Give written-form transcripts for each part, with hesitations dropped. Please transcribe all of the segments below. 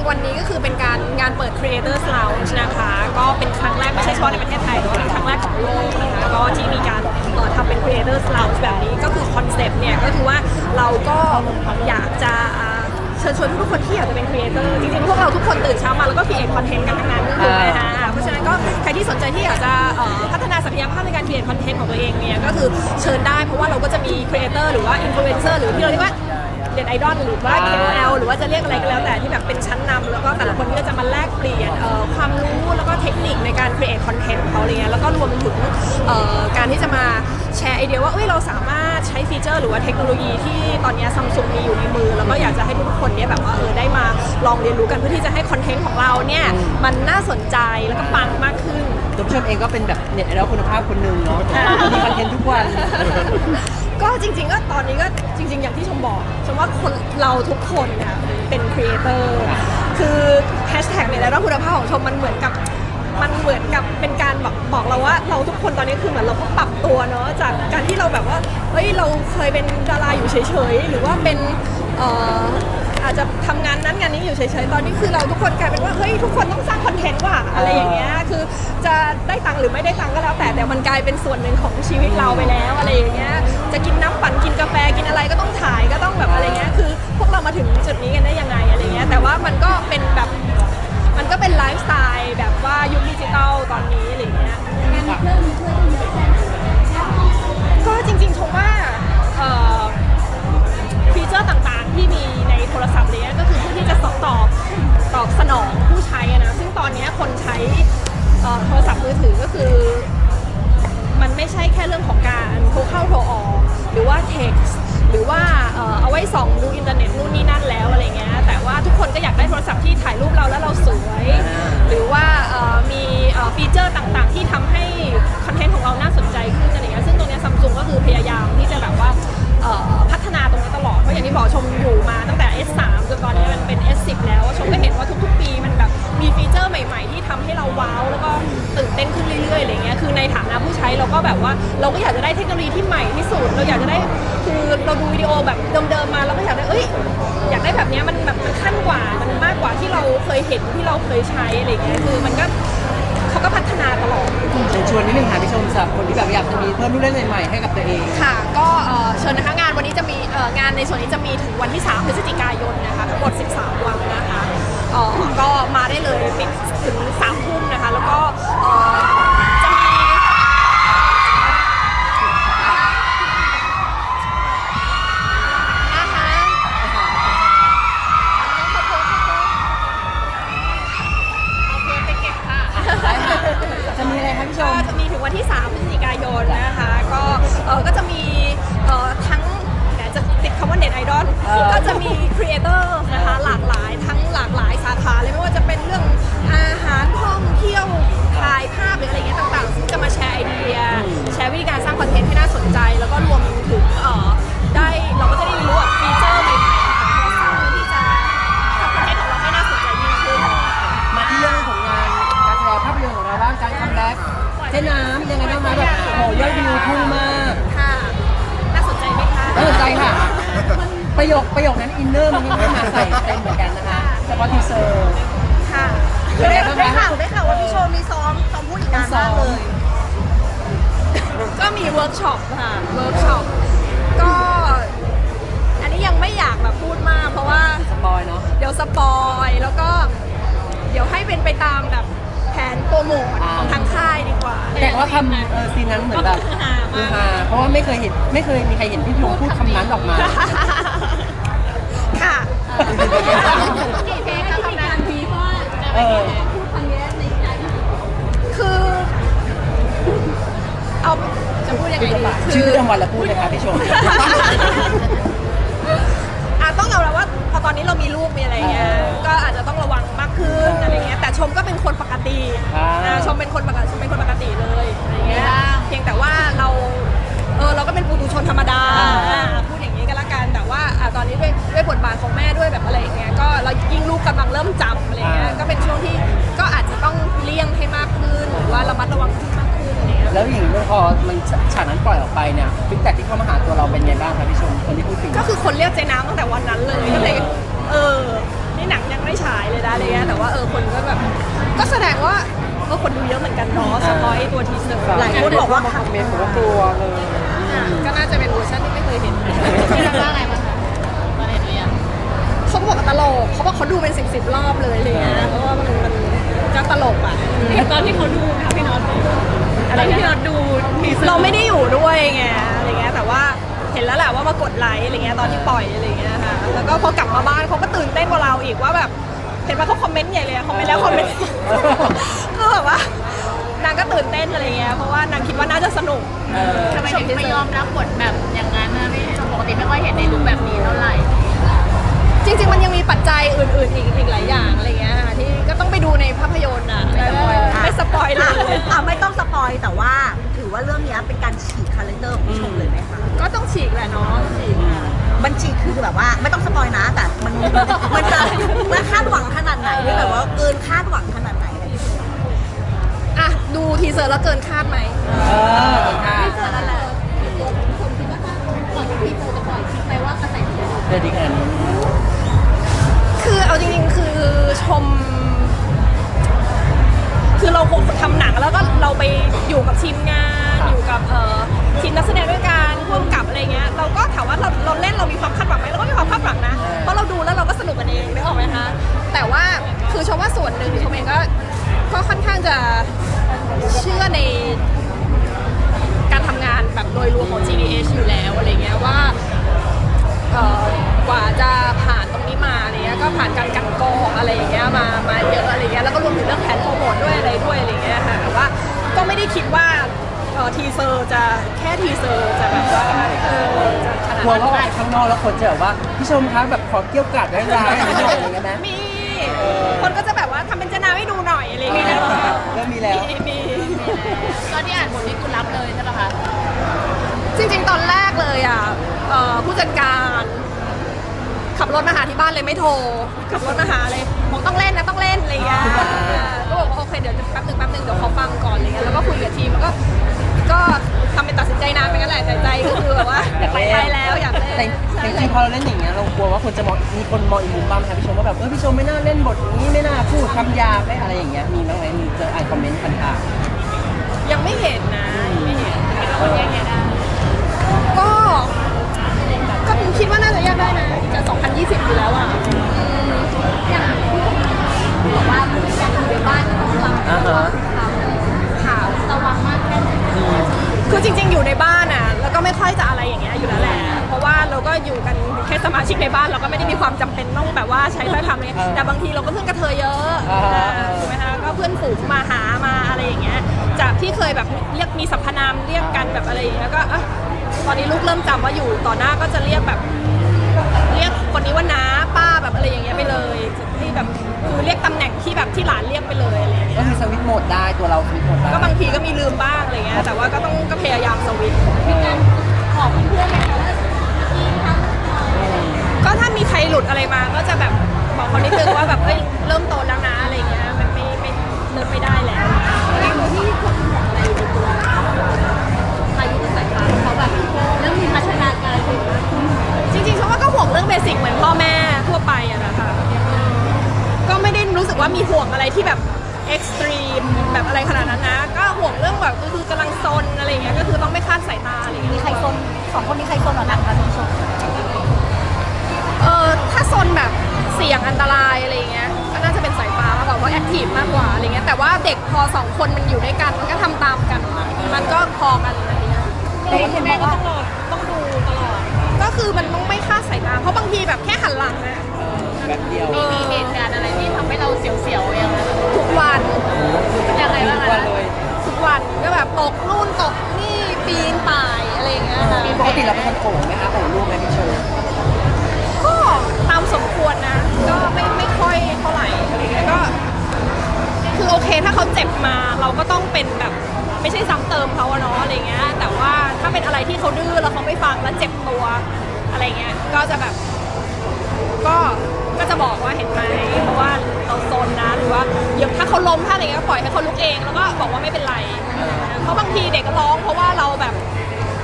วันนี้ก็คือเป็นการงานเปิด Creators Lounge นะคะก็เป็นครั้งแรกไม่ใช่เฉพาะในประเทศไทยแต่เป็นครั้งแรกของโลกนะคะก็ที่มีการทำเป็น Creators Lounge แบบนี้ก็คือคอนเซปต์เนี่ยก็คือว่าเราก็อยากจะเชิญชวนทุกคนที่อยากจะเป็นครีเอเตอร์จริงๆพวกเราทุกคนตื่นเช้ามาแล้วก็ครีเอทคอนเทนต์กันทั้งนั้นถูกไหมคะเพราะฉะนั้นก็ใครที่สนใจที่อยากจะพัฒนาศักยภาพในการครีเอทคอนเทนต์ของตัวเองเนี่ยก็คือเชิญได้เพราะว่าเราก็จะมีครีเอเตอร์หรือว่าอินฟลูเอนเซอร์หรือที่เราเรียกว่าเด็ดไอดอลหรือว่า KOL หรือว่าจะเรียกอะไรก็แล้วแต่ที่แบบเป็นชั้นนำแล้วก็แต่ละคนก็จะมาแลกเปลี่ยนความรู้แล้วก็เทคนิคในการครีเอทคอนเทนต์ของเขาอะไรเงี้ยแล้วก็รวมไปถึงการที่จะมาแชร์ไอเดียว่าเราสามารถใช้ฟีเจอร์หรือว่าเทคโนโลยีที่ตอนนี้ซัมซุงมีอยู่ในมือแล้วก็อยากจะให้ทุกคนเนี่ยแบบว่าได้มาลองเรียนรู้กันเพื่อที่จะให้คอนเทนต์ของเราเนี่ยมันน่าสนใจแล้วก็ปังมากขึ้นตัวพี่ชมเองก็เป็นแบบเน็ตไอดอลคุณภาพคนหนึ่งเนาะมีคอนเทนต์ทุกวันก็จริงๆก็ตอนนี้ก็จริงๆอย่างที่ชมบอกชมว่าคนเราทุกคนเนี่ยเป็นครีเอเตอร์คือแฮชแท็กเนี่ยแล้วคุณภาพของชมมันเหมือนกับเป็นการบอกเราว่าเราทุกคนตอนนี้คือเหมือนเราก็ปรับตัวเนาะจากการที่เราแบบว่าเราเคยเป็นดาราอยู่เฉยๆหรือว่าเป็นอาจจะทำงานนั้นงานนี้อยู่เฉยๆตอนนี้คือเราทุกคนกลายเป็นว่าทุกคนต้องสร้างคอนเทนต์ว่ะอะไรอย่างเงี้ยคือจะได้ตังค์หรือไม่ได้ตังค์ก็แล้วแต่มันกลายเป็นส่วนหนึ่งของชีวิตเราไปแล้วอะไรอย่างเงี้ยจะกินน้ำปั่นกินกาแฟกินอะไรก็ต้องถ่ายก็ต้องแบบอะไรเงี้ยคือพวกเรามาถึงจุดนี้กันได้ยังไงอะไรเงี้ยแต่ว่ามันก็เป็นแบบมันก็เป็นไลฟ์สไตล์แบบว่ายุคดิจิตอลตอนนี้อะไรเงี้ยก็จริงๆชมว่าฟีเจอร์ต่างๆที่มีในโทรศัพท์เนี้ยก็คือเพื่อที่จะตอบสนองผู้ใช้นะซึ่งตอนนี้คนใช้โทรศัพท์มือถือก็คือมันไม่ใช่แค่เรื่องของการโทรเข้าโทรออกหรือว่า text หรือว่าเอาไว้ส่องดูอินเทอร์เน็ตนู่นนี่นั่นแล้วอะไรเงี้ยแต่ว่าทุกคนก็อยากได้โทรศัพท์ที่ถ่ายรูปเราแล้วเราสวยหรือว่ามีฟีเจอร์ต่างๆที่ทำให้คอนเทนต์ของเราน่าสนใจขึ้นอะไรเงี้ยซึ่งตรงนี้ซัมซุงก็คือพยายามที่จะแบบว่าพัฒนาตรงนี้ตลอดเพราะอย่างที่บอกชมอยู่มาตั้งแต่ S3 จนตอนนี้มันเป็น S10 แล้วชมก็เห็นว่าทุกๆปีมันแบบมีฟีเจอร์ใหม่ๆที่ทำให้เราว้าวแล้วก็ตื่นเต้นขึ้นเรื่อยๆอะไรเงี้ยคือในฐานะผู้ใช้เราก็แบบว่าเราก็อยากจะได้เทคโนโลยีที่ใหม่ที่สุดเราอยากจะได้คือเราดูวิดีโอแบบเดิมๆมาเราก็อยากได้อยากได้แบบนี้มันแบบมันขั้นกว่ามันมากกว่าที่เราเคยเห็นที่เราเคยใช้อะไรเงี้ยคือมันก็เขาก็พัฒนาตลอดเชิญชวนนิดนึงค่ะพี่ชมสำหรับคนที่แบบอยากจะมีเพิ่มลูกเล่นใหม่ๆให้กับตัวเองค่ะก็เชิญนะคะงานวันนี้จะมีงานในส่วนนี้จะมีถึงวันที่3 พฤศจิกายนนะคะทั้งหมด13 วันนะคะก็มาได้เลยปิดถึง3 ทุ่มนะคะแล้วก็จะมีจะมีอะไรคะพี่ชมก็จะมีถึงวันที่3 พฤศจิกายนนะคะก็จะมีทั้งจะติดคำว่าเน็ตไอดอลก็จะมีครีเอเตอร์นะคะหลากหลายสาขาเลยไม่ว่าจะเป็นเรื่องอาหารท่องเที่ยวถ่ายภาพหรืออะไรเงี้ยต่างๆซึ่งจะมาแชร์ไอเดียแชร์วิธีการสร้างคอนเทนต์ให้น่าสนใจแล้วก็รวมถึงเราก็จะได้รู้ฟีเจอร์ใหม่ๆที่จะทำคอนเทนต์ของเราให้น่าสนใจยิ่งขึ้นมาที่เรื่องของงานการแสดงภาพยนตร์ของเราบ้างการคัมแบ็กเจ๊น้ำยังไงบ้างมาแบบโหยอดวิวพุ่งมากค่ะน่าสนใจไหมคะน่าสนใจค่ะประโยคนั้นอินเนอร์มันยังมาใส่เต็มเหมือนกันนะคะเฉพาะทีเซอร์ค่ะได้ข่าวว่าพี่โชว์มีซ้อมพูดอีกนานมากเลยก็มีเวิร์กช็อปค่ะก็อันนี้ยังไม่อยากแบบพูดมากเพราะว่าสปอยเนาะเดี๋ยวสปอยแล้วก็เดี๋ยวให้เป็นไปตามแบบแผนโปรโมทของทางค่ายดีกว่าแต่ว่าคำซีนนั้นเหมือนแบบเพราะว่าไม่เคยมีใครเห็นพี่ชมพูดคำนั้นออกมาค่ะกี่เทคก็ทำงานพีเพราะพูดคำนี้ในใจคือเอาจะพูดยังไงดีชื่อรางวัลละพูดเลยค่ะพี่ชมต้องยอมรับว่าพอตอนนี้เรามีลูกมีอะไรเงี้ยก็อาจจะต้องระวังมากขึ้นอะไรเงี้ยแต่ชมก็เป็นคนปกติชมเป็นคนปกติเลยอะไรเงี้ยเพียงแต่ว่าเราก็เป็นปุถุชนธรรมดาพูดอย่างนี้ก็แล้วกันแต่ว่าตอนนี้ด้วยบทบาทของแม่ด้วยแบบอะไรอย่างเงี้ยก็เรายิ่งลูกกำลังเริ่มจำอะไรเงี้ยก็เป็นช่วงที่ก็อาจจะต้องเลี่ยงให้มากขึ้นหรือว่าระมัดระวังมากขึ้นเนี่ยแล้วอย่างพอมันฉากนั้นปล่อยออกไปเนี่ยฟีดแบ็กที่เข้ามาหาตัวเราเป็นไงบ้างคะพี่ชมคนที่พูดถึงก็คือคนเรียกเจ๊น้ำตั้งแต่วันนั้นเลยก็เลยนี่หนังยังไม่ฉายเลยนะอะไร ไอ้ตัวทีเซอร์ หลายคนบอกว่าคอมเมนต์ผมว่ากลัวเลย ก็น่าจะเป็นเวอร์ชันที่ไม่เคยเห็น พี่นัทว่าไงบ้างคะตอนเห็นหรือยัง เขาบอกว่าตลกเขาบอกเขาดูเป็นสิบรอบเลยอะไรเงี้ยเพราะว่ามันจะตลกอ่ะ ตอนที่เขาดูค่ะพี่น็อตอะไรที่พี่น็อตดูทีเซอร์ เราไม่ได้อยู่ด้วยไงอะไรเงี้ยแต่ว่าเห็นแล้วแหละว่ามากดไลค์อะไรเงี้ยตอนที่ปล่อยอะไรเงี้ยค่ะแล้วก็พอกลับมาบ้านเขาก็ตื่นเต้นกว่าเราอีกว่าแบบเห็นว่าเขาคอมเมนต์ใหญ่เลยคอมเมนต์แล้วคอมเมนต์อีกก็แบบว่านางก็ตื่นเต้นอะไรเงี้ยเพราะว่านางคิดว่าน่าจะสนุก ทำไมถึงไม่ยอมรับบทแบบอย่างนั้นนะพี่ปกติไม่ค่อยเห็นในลุคแบบนี้เท่าไหร่ จริงๆมันยังมีปัจจัยอื่นๆอีกหลายอย่างอะไรเงี้ยค่ะที่ก็ต้องไปดูในภาพยนตร์อ่ะไม่สปอยเลย ไม่ต้องสปอยแต่ว่าถือว่าเรื่องนี้เป็นการฉีกคาแรคเตอร์ของผู้ชมเลยไหมคะ ก็ต้องฉีกแหละเนาะฉีกค่ะ มันฉีกคือแบบว่าไม่ต้องสปอยนะแต่มันจะมันคาดหวังขนาดไหนที่แบบว่าเกินคาดหวังขนาดไหนอะไรอย่างเงี้ย อ่ะดูทีเซอร์แล้วเกินคาดไหม ค่ะ พี่เจอแล้วแหละผมคิดว่าก่อนที่พี่เจอจะปล่อยคิดไปว่ากระแสจะดี เดือดดีขนาดนี้ คือเอาจริงๆคือชม คือเราคงทำหนังแล้วก็เราไปอยู่กับทีมงานอยู่กับทีมนักแสดงด้วยกันร่วมกับอะไรเงี้ยเราก็ถามว่าเราเล่นเรามีความคาดหวังไหมเราก็มีความคาดหวังนะเพราะเราดูแล้วเราก็สนุกกันเองนึกออกไหมคะแต่ว่าคือชมว่าส่วนหนึ่งชมเองก็ค่อนข้างจะเชื่อในการทำงานแบบโดยรวมของ GDH อยู่แล้วอะไรเงี้ยว่ากว่าจะผ่านตรงนี้มาอะไรเงี้ยก็ผ่านการกันกรองอะไรอย่างเงี้ยมาเยอะอะไรเงี้ยแล้วก็รวมถึงเรื่องแผนโปรโมทด้วยอะไรด้วยอะไรเงี้ยค่ะแต่ว่าก็ไม่ได้คิดว่าทีเซอร์จะแค่ทีเซอร์จะแบบว่าจะขนาด กลัว นั้น ว่าออกข้างนอกแล้วคนจะแบบว่าพี่ชมคะแบบขอเกี่ยวกาดร้ายๆอะไรอย่างเงี้ยนะ มีคนก็จะแบบว่าทำเป็นเจนาให้ดูหน่อยอะไรเงี้ย เริ่มมีแล้ว มี ตอนที่อ่านบทนี่คุณรับเลยใช่ไหมคะ จริงๆตอนแรกเลยอ่ะผู้จัดการขับรถมาหาที่บ้านเลยไม่โทรขับรถมาหาเลยบอกต้องเล่นนะต้องเล่นอะไรเงี้ยก็บอกว่าโอเคเดี๋ยวแป๊บหนึ่งเดี๋ยวขอฟังก่อนอะไรเงี้ยแล้วก็คุยกับทีมก็ทำเป็นตัดสินใจนานไปงั้นแหละแต่ใจก็คือแบบว่า อยาก ไป เล่น แล้วอยากเล่น แต่จริงๆพอเราเล่นอย่างเงี้ยเรากลัวว่าคนจะมองมีคนมองอีกมุมบ้างไหมคะพี่ชมว่าแบบพี่ชมไม่น่าเล่นบทนี้ไม่น่าพูดคำหยาบไม่อะไรอย่างเงี้ยมีบ้างไหมมีเจออ่านคอมเมนต์ต่าง ยังไม่เห็นนะยังไม่เห็น คนแยกแยะได้ ก็คิดว่าน่าจะแยกได้นะจะ2020อยู่แล้วอ่ะ อย่างที่บอกว่าอยากอยู่ในบ้านก็ต้องระวัง ๆอ่าฮะ ค่ะ ระวังมากแค่ไหน คือจริงๆ อยู่ในบ้านอ่ะ แล้วก็ไม่ค่อยจะอะไรอย่างเงี้ยอยู่แล้วแหละ เพราะว่าเราก็อยู่กันแค่สมาชิกในบ้านเราก็ไม่ได้มีความจำเป็นต้องแบบว่าใช้ถ้อยคำเลยแต่บางทีเราก็เพื่อนกระเทยเยอะถูกไหมคะก็เพื่อนฝูงมาหามาอะไรอย่างเงี้ย จากที่เคยแบบเรียกมีสรรพนามเรียกกันแบบอะไรอย่างเงี้ยก็ตอนนี้ลูกเริ่มจำว่าอยู่ต่อหน้าก็จะเรียกแบบเรียกคนนี้ว่าน้าป้าแบบอะไรอย่างเงี้ยไปเลยที่แบบคือเรียกตำแหน่งที่แบบที่หลานเรียกไปเลยอะไรอย่างเงี้ย ก็คือสวิตช์โหมดได้ตัวเราสวิตช์โหมดได้ ก็บางทีก็มีลืมบ้างอะไรเงี้ย แต่ว่าก็พยายามสวิตช์ บอกเพื่อนๆไหมคะว่าที่ทำ ก็ถ้ามีใครหลุดอะไรมา ก็จะแบบบอกเขานิดนึงว่าแบบเอ้ยเริ่มโตแล้วนะอะไรเงี้ยมันไม่เริ่มไม่ได้แล้ว ที่คนห่วงอะไรในตัวพายุสายฟ้าเขาแบบเริ่มมีพัฒนาการถึง จริงๆฉันว่าก็ห่วงเรื่องเบสิกเหมือนพ่อแม่ทั่วไปอะนะคะก็ไม่ได้รู้สึกว่ามีห่วงอะไรที่แบบเอ็กซ์ตรีมแบบอะไรขนาดนั้นนะ ก็ห่วงเรื่องแบบก็คือกำลังซนอะไรเงี้ย ก็คือต้องไม่คลาดสายตาอะไรเงี้ย มีใครซนสองคนนี้ใครซนกว่ากันคะคุณผู้ชม ถ้าโซนแบบเสี่ยงอันตรายอะไรเงี้ยก็น่าจะเป็นสายฟ้ามากกว่าเพราะแอคทีฟมากกว่าอะไรเงี้ยแต่ว่าเด็กพอสองคนมันอยู่ด้วยกันมันก็ทำตามกันอะมันก็พอกันอะไรเงี้ย แต่เห็นบอกว่า ต้องดูตลอดก็คือมันต้องไม่คลาดสายตาเพราะบางทีแบบแค่หันหลังนะ แบบเดียว มีเหตุการณ์อะไรที่ทำให้เราเสียวๆอย่างนั้น ทุกวัน ยังไงบ้าง ทุกวั คะ นเลย ทุกวันก็แบบตกนู่นตกนี่ปีนป่ายอะไรเงี้ยค่ะ ปกติเราเป็นคนโง่ไหมคะโง่ลูกไหมพี่ชม ก็ตามสมควรนะก็ไม่ค่อยเท่าไหร่อะไรเงี้ยก็คือโอเคถ้าเขาเจ็บมาเราก็ต้องเป็นแบบไม่ใช่ซ้ำเติมเขาอะเนาะอะไรเงี้ยแต่ว่าถ้าเป็นอะไรที่เขาดื้อแล้วเขาไม่ฟังแล้วเจ็บตัวอะไรเงี้ยก็จะแบบก็จะบอกว่าเห็นไหมเพราะว่าเราโซนนะหรือว่าเดี๋ยวถ้าเขาล้มถ้าอะไรเงี้ยก็ปล่อยให้เขาลุกเองแล้วก็บอกว่าไม่เป็นไรเพราะบางทีเด็กก็ร้องเพราะว่าเราแบบ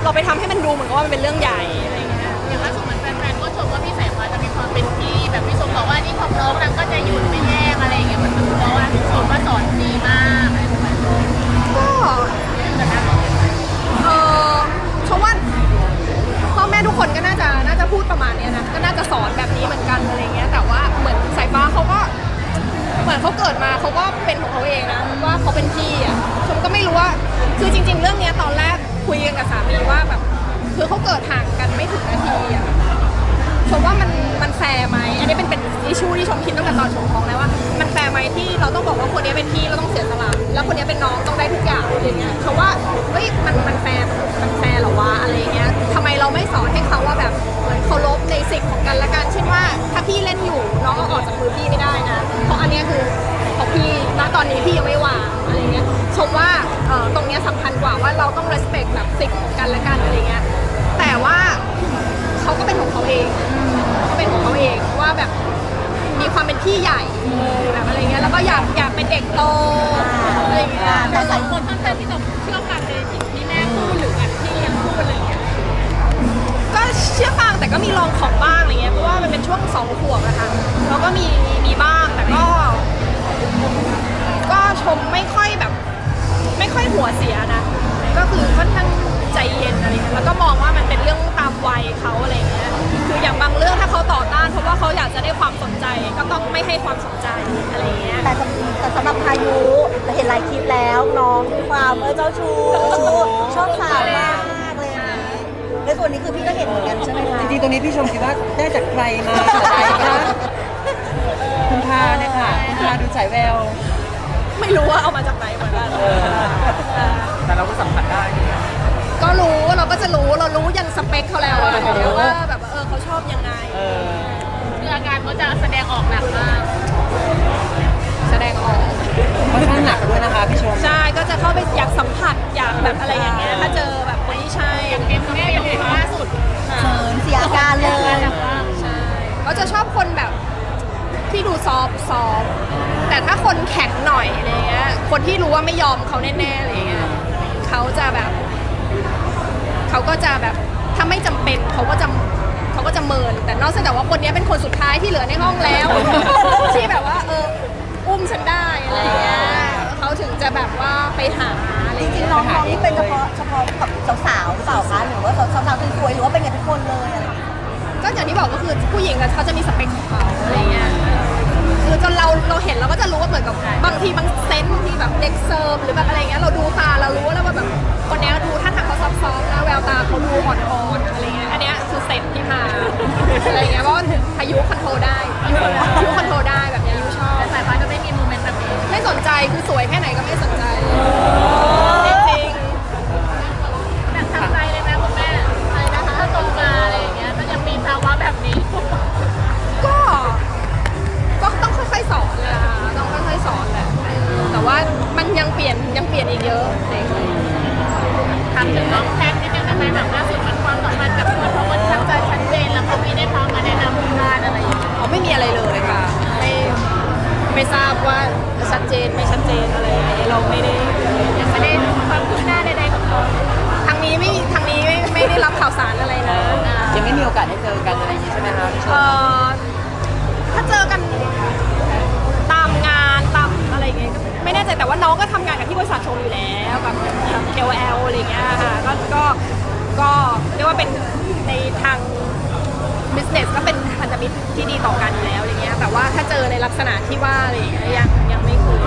เราไปทำให้มันดูเหมือนกับว่ามันเป็นเรื่องใหญ่อะไรเงี้ย อย่างล่าสุดเหมือนแฟนๆก็ชมว่าพี่สายฟ้าจะมีความเป็นพี่แบบพี่ชมบอกว่านี่ของน้องนางก็จะหยุดไม่แยกอะไรอย่างเงี้ยเหมือนเพราะว่าชมว่าสอนดีมากอะไรประมาณนี้ ก็ มือนเขาเกิดมาเขาก็เป็นของเขาเองนะว่าเขาเป็นพี่อ่ะชมก็ไม่รู้ว่าคือจริง ๆ เรื่องเนี้ยตอนแรกคุยกันกับสามีว่าแบบคือเขาเกิดห่างกันไม่ถึงนาทีอ่ะชมว่ามันแฟร์ไหมอันนี้เป็นอิชชูที่ชมคิดตั้งแต่ตอนชมท้องแล้วว่ามันแฟร์ไหมที่เราต้องบอกว่าคนนี้เป็นพี่เราต้องเสียสละแล้วคนนี้เป็นน้องต้องได้ทุกอย่างอย่างเงี้ยชมว่าเฮ้ยมันแฟร์เหรอวะอะไรเงี้ยทำไมเราไม่สอนให้เขาว่าแบบเหมือนเคารพในสิ่งของกันและกันเช่นว่าถ้าพี่เล่นอยู่น้องก็ออกจากมือพี่ไม่ได้นะเพราะอันเนี้ยคือของพี่ณตอนนี้พี่ยังไม่วางอะไรเงี้ยชมว่าตรงเนี้ยสำคัญกว่าว่าเราต้อง respect แบบสิ่งของกันและกันอะไรเงี้ยแต่ว่าเขาก็เป็นของเขาเองเขาเป็นของเขาเองว่าแบบมีความเป็นพี่ใหญ่แบบอะไรเงี้ยแล้วก็อยากเป็นเด็กโตอะไรเงี้ย แต่หลายคนค่อนข้างที่จะเชื่อฟังในสิ่งที่แม่พูดหรือแบบที่เลี้ยงพูดอะไรอย่างเงี้ย ก็เชื่อฟังแต่ก็มีลองของบ้างอะไรเงี้ยเพราะว่ามันเป็นช่วง2 ขวบนะคะแล้วก็มีบ้างแต่ก็ชมไม่ค่อยแบบไม่ค่อยหัวเสียนะก็คือค่อนข้างใจเย็นอะไรเงี้ยแล้วก็มองว่ามันเป็นเรื่องตามวัยเขาอะไรเงี้ยคืออย่างบางเรื่องถ้าเขาต่อต้านเพราะว่าเขาอยากจะได้ความสนใจก็ต้องไม่ให้ความสนใจอะไรเงี้ย แต่สำหรับพายุเราเห็นหลายคลิปแล้วน้องมีความเจ้าชู้ชอบสาวมากเลยนะในส่วนนี้คือพี่ก็เห็นเหมือนกันใช่ไหมคะ จริงๆตรงนี้พี่ชมคิดว่าได้จากใครมาจากใครคะคุณพาเนี่ยค่ะคุณพาดูสายแวว ไม่รู้ว่าเอามาจากไหนเหมือนกัน แต่เราก็สัมผัสได้ ก็รู้เราก็จะรู้เรารู้ยันสเปคเขาแล้วอะว่าแบบเขาชอบยังไง คืออาการเขาจะแสดงออกหนักมาก แสดงออก ค่อนข้างหนักด้วยนะคะพี่ชม ใช่ก็จะเข้าไปอยากสัมผัสอยากแบบอะไรอย่างเงี้ยถ้าเจอแบบคนที่ใช่ อย่างเกมแม่ยังเห็นล่าสุด เขินเสียอาการเลย ใช่เขาจะชอบคนแบบที่ดูซอฟต์แต่ถ้าคนแข็งหน่อยอะไรเงี้ยคนที่รู้ว่าไม่ยอมเขาแน่ๆอะไรเงี้ยเขาก็จะแบบถ้าไม่จำเป็นเขาก็จะเมินแต่นอกจากว่าคนนี้เป็นคนสุดท้ายที่เหลือในห้องแล้ว ที่แบบว่าอุ้มฉันได้อะไรเงี้ยเขาถึงจะแบบว่าไปหาอะไร จริ เงี้ ง ย ๆน้องๆนี่เป็นเฉพาะกับสาวๆหรือเปล่าคะหรือว่าสาวๆสวยๆหรือว่าเป็นกันทุกคนเลยอะไรอย่างเงี้ย ก็อย่างที่บอกก็คือผู้หญิงอะเขาจะมีสเปคของเขาอะไรเงี้ยคือจนเราเห็นเราก็จะรู้ว่าเหมือนกับบางทีบางเซนส์ที่แบบเด็กเซิร์ฟหรือแบบอะไรเงี้ยเราดูตาเรารู้แล้วว่าแบบคนเนี้ยดูท่าทางเขาซอฟต์ๆนะแววตาเขาดูอ่อนๆอะไรเงี้ยอันเนี้ยคือเซนส์ที่มาอะไรเงี้ยเพราะว่าพายุคอนโทรลได้ยุคอนโทรลได้แบบเนี้ยยุชอบ แต่สายฟ้าก็ไม่มีโมเมนต์แบบนี้ ไม่สนใจคือสวยแค่ไหนก็ไม่สนใจจริง แบบทำใจเลยนะคุณแม่อะไรนะคะถ้าโตมาอะไรอย่างเงี้ยก็ยังมีภาวะแบบนี้ ๆก็ต้องค่อยๆสอนแหละต้องค่อยๆสอนแหละแต่ว่ามันยังเปลี่ยนอีกเยอะอะไรเงี้ย ถามถึงน้องแพทนิดนึงได้ไหมแบบล่าสุดมันความสัมพันธ์กับพี่เขาค่อนข้างจะชัดเจนแล้วเขามีได้พร้อมมาแนะนำที่บ้านอะไรอย่างเงี้ย อ๋อไม่มีอะไรเลยค่ะ ไม่ทราบว่าชัดเจนไม่ชัดเจนอะไรอย่างเงี้ยเราไม่ได้ ยังไม่ได้ความคืบหน้าใดๆกับเขา ทางนี้ไม่ได้รับข่าวสารอะไรนะ ยังไม่มีโอกาสได้เจอกันอะไรอย่างนี้ใช่ไหมคะพี่ชม ถ้าเจอกันตามงานตามอะไรอย่างเงี้ยก็ไม่แน่ใจแต่ว่าน้องก็ทำงานกับที่บริษัทโชว์อยู่แล้วกับ KOL อะไรอย่างเงี้ยค่ะก็เรียกว่าเป็นในทาง business ก็เป็นพันธมิตรที่ดีต่อกันอยู่แล้วอะไรเงี้ยแต่ว่าถ้าเจอในลักษณะที่ว่าอะไรอย่างเงี้ยยังไม่เคย